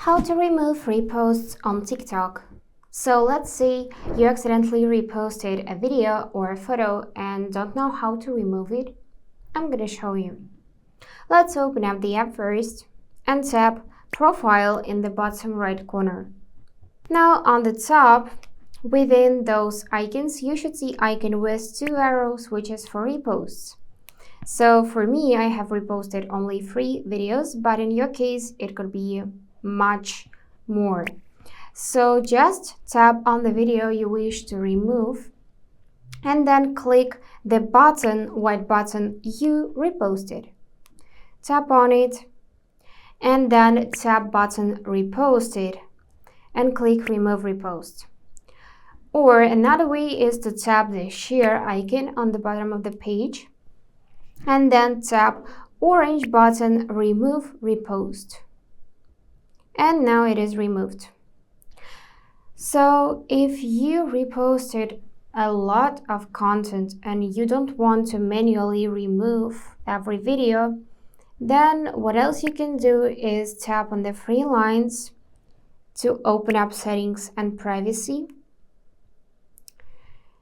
How to remove reposts on TikTok. So let's say you accidentally reposted a video or a photo and don't know how to remove it. I'm gonna show you. Let's open up the app first and tap Profile in the bottom right corner. Now on the top, within those icons, you should see icon with two arrows, which is for reposts. So for me, I have reposted only 3 videos, but in your case, it could be much more. So just tap on the video you wish to remove and then click the white button you reposted. Tap on it and then tap button reposted and click remove repost. Or another way is to tap the share icon on the bottom of the page and then tap orange button remove repost. And now it is removed. So if you reposted a lot of content and you don't want to manually remove every video, then what else you can do is tap on the 3 lines to open up settings and privacy.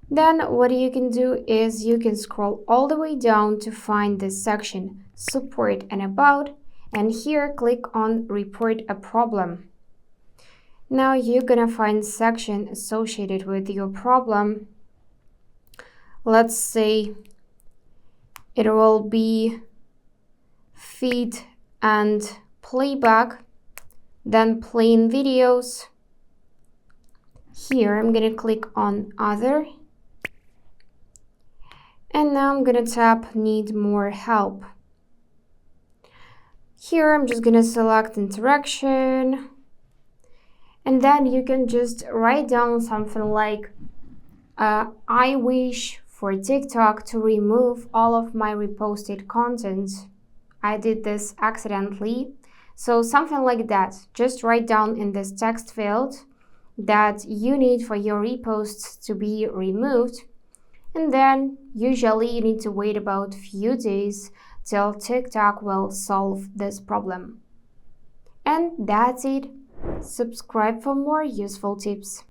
Then what you can do is you can scroll all the way down to find this section, support and about, and here click on report a problem. Now you're gonna find section associated with your problem. Let's say it will be feed and playback, then playing videos. Here I'm gonna click on other. And now I'm gonna tap need more help. Here I'm just gonna select interaction. And then you can just write down something like, I wish for TikTok to remove all of my reposted content. I did this accidentally. So something like that. Just write down in this text field that you need for your reposts to be removed. And then usually you need to wait about a few days till TikTok will solve this problem. And that's it. Subscribe for more useful tips.